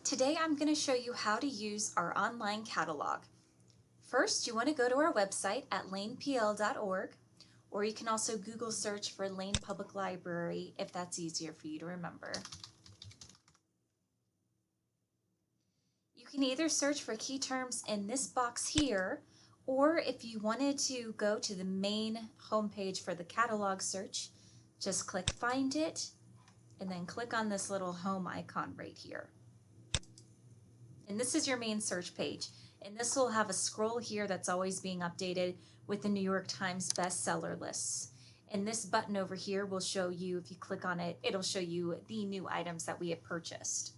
Today I'm going to show you how to use our online catalog. First, you want to go to our website at lanepl.org, or you can also Google search for Lane Public Library if that's easier for you to remember. You can either search for key terms in this box here, or if you wanted to go to the main homepage for the catalog search, just click Find It, and then click on this little home icon right here. And this is your main search page. And this will have a scroll here that's always being updated with the New York Times bestseller lists. And this button over here will show you, if you click on it, it'll show you the new items that we have purchased.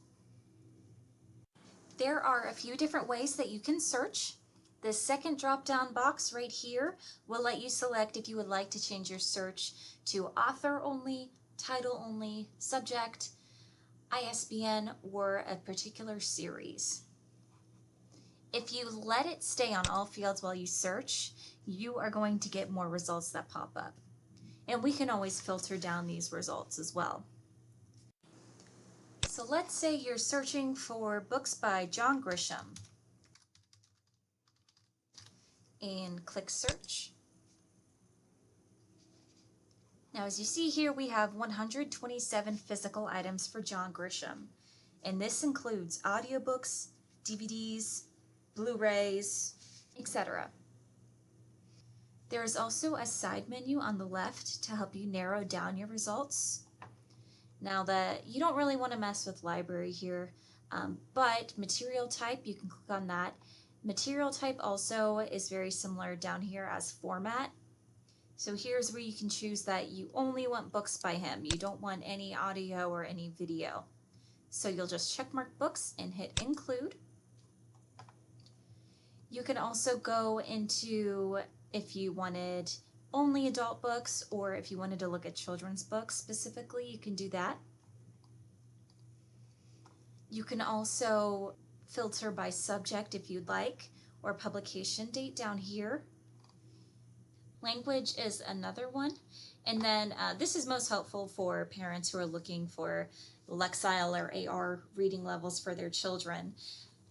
There are a few different ways that you can search. The second drop-down box right here will let you select if you would like to change your search to author only, title only, subject, ISBN, or a particular series. If you let it stay on all fields while you search, you are going to get more results that pop up. And we can always filter down these results as well. So let's say you're searching for books by John Grisham. And click search. Now as you see here, we have 127 physical items for John Grisham. And this includes audiobooks, DVDs, Blu-rays, etc. There is also a side menu on the left to help you narrow down your results. Now that you don't really want to mess with library here, but material type, you can click on that. Material type also is very similar down here as format. So here's where you can choose that you only want books by him. You don't want any audio or any video. So you'll just checkmark books and hit include. You can also go into if you wanted only adult books or if you wanted to look at children's books specifically, you can do that. You can also filter by subject if you'd like, or publication date down here. Language is another one. And then this is most helpful for parents who are looking for Lexile or AR reading levels for their children.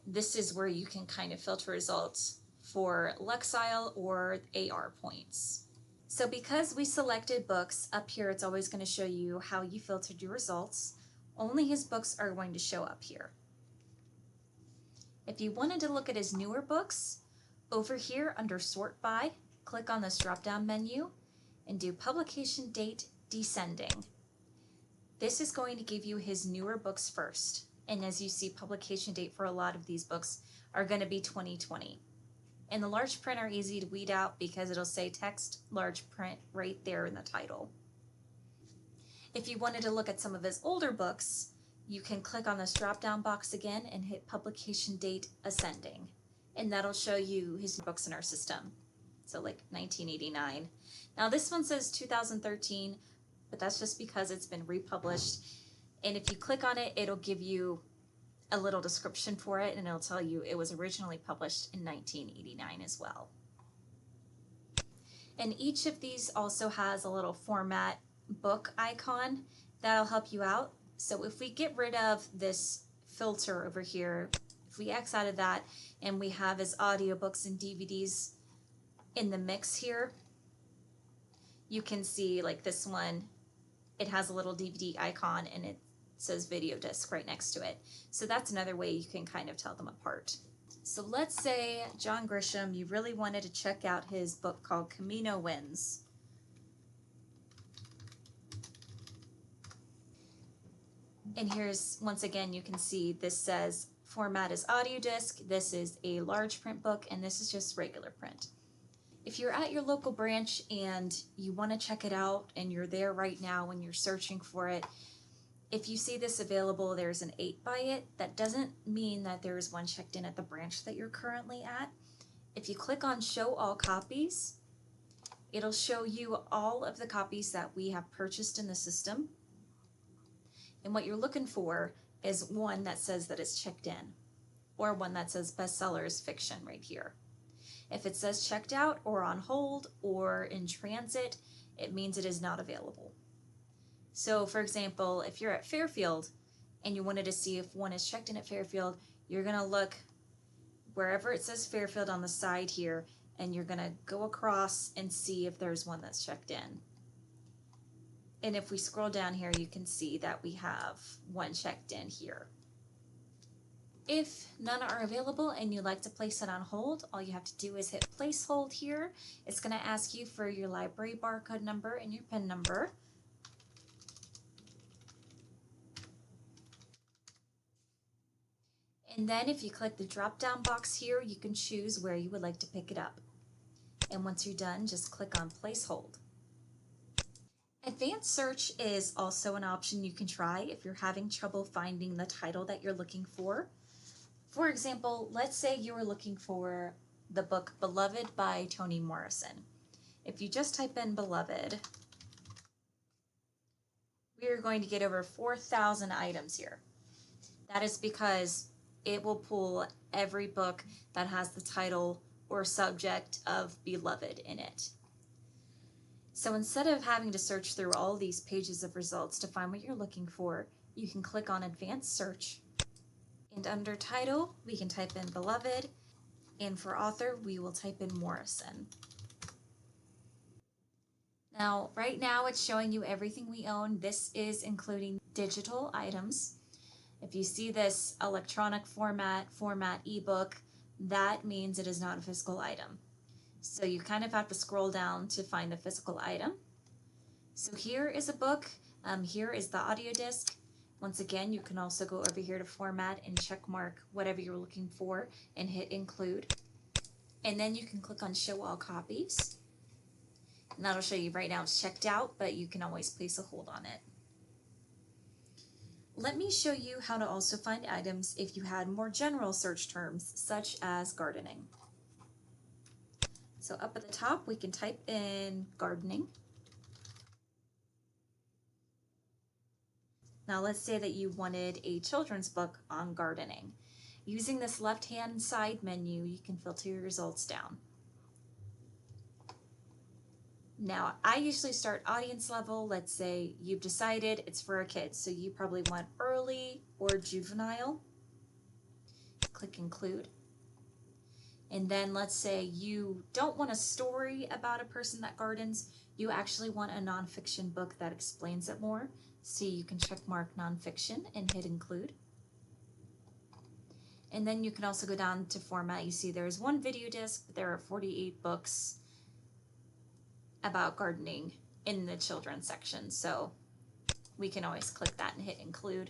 This is where you can kind of filter results for Lexile or AR points. So because we selected books, up here it's always going to show you how you filtered your results. Only his books are going to show up here. If you wanted to look at his newer books, over here under Sort By, click on this drop-down menu and do Publication Date Descending. This is going to give you his newer books first. And as you see, publication date for a lot of these books are going to be 2020. And the large print are easy to weed out because it'll say text large print right there in the title. If you wanted to look at some of his older books, you can click on this drop-down box again and hit Publication Date Ascending. And that'll show you his books in our system. So like 1989. Now this one says 2013, but that's just because it's been republished. And if you click on it, it'll give you a little description for it, and it'll tell you it was originally published in 1989 as well. And each of these also has a little format book icon that'll help you out. So if we get rid of this filter over here, if we X out of that and we have his audiobooks and DVDs in the mix here, you can see like this one, it has a little DVD icon and it says video disc right next to it. So that's another way you can kind of tell them apart. So let's say John Grisham, you really wanted to check out his book called Camino Winds. And here's, once again, you can see this says format is audio disc, this is a large print book, and this is just regular print. If you're at your local branch and you want to check it out and you're there right now when you're searching for it, if you see this available, there's an 8 by it. That doesn't mean that there is one checked in at the branch that you're currently at. If you click on Show All Copies, it'll show you all of the copies that we have purchased in the system. And what you're looking for is one that says that it's checked in, or one that says bestsellers fiction right here. If it says checked out or on hold or in transit, it means it is not available. So for example, if you're at Fairfield and you wanted to see if one is checked in at Fairfield, you're going to look wherever it says Fairfield on the side here, and you're going to go across and see if there's one that's checked in. And if we scroll down here, you can see that we have one checked in here. If none are available and you'd like to place it on hold, all you have to do is hit place hold here. It's going to ask you for your library barcode number and your PIN number. And then if you click the drop down box here, you can choose where you would like to pick it up. And once you're done, just click on place hold. Advanced search is also an option you can try if you're having trouble finding the title that you're looking for. For example, let's say you were looking for the book Beloved by Toni Morrison. If you just type in Beloved, we are going to get over 4,000 items here. That is because it will pull every book that has the title or subject of Beloved in it. So instead of having to search through all these pages of results to find what you're looking for, you can click on Advanced Search. And under title, we can type in Beloved, and for author, we will type in Morrison. Now, right now it's showing you everything we own. This is including digital items. If you see this electronic format ebook, that means it is not a physical item. So you kind of have to scroll down to find the physical item. So here is a book. Here is the audio disc. Once again, you can also go over here to format and check mark whatever you're looking for and hit include. And then you can click on show all copies. And that'll show you right now it's checked out, but you can always place a hold on it. Let me show you how to also find items if you had more general search terms, such as gardening. So up at the top, we can type in gardening. Now let's say that you wanted a children's book on gardening. Using this left-hand side menu, you can filter your results down. Now, I usually start audience level. Let's say you've decided it's for a kid, so you probably want early or juvenile. Click include. And then let's say you don't want a story about a person that gardens, you actually want a nonfiction book that explains it more. So you can check mark nonfiction and hit include. And then you can also go down to format. You see there's one video disc, but there are 48 books about gardening in the children's section. So we can always click that and hit include.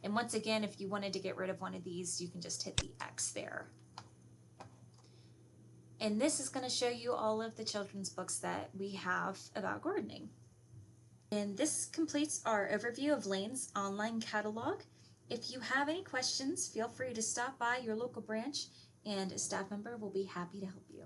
And once again, if you wanted to get rid of one of these, you can just hit the X there. And this is going to show you all of the children's books that we have about gardening. And this completes our overview of Lane's online catalog. If you have any questions, feel free to stop by your local branch and a staff member will be happy to help you.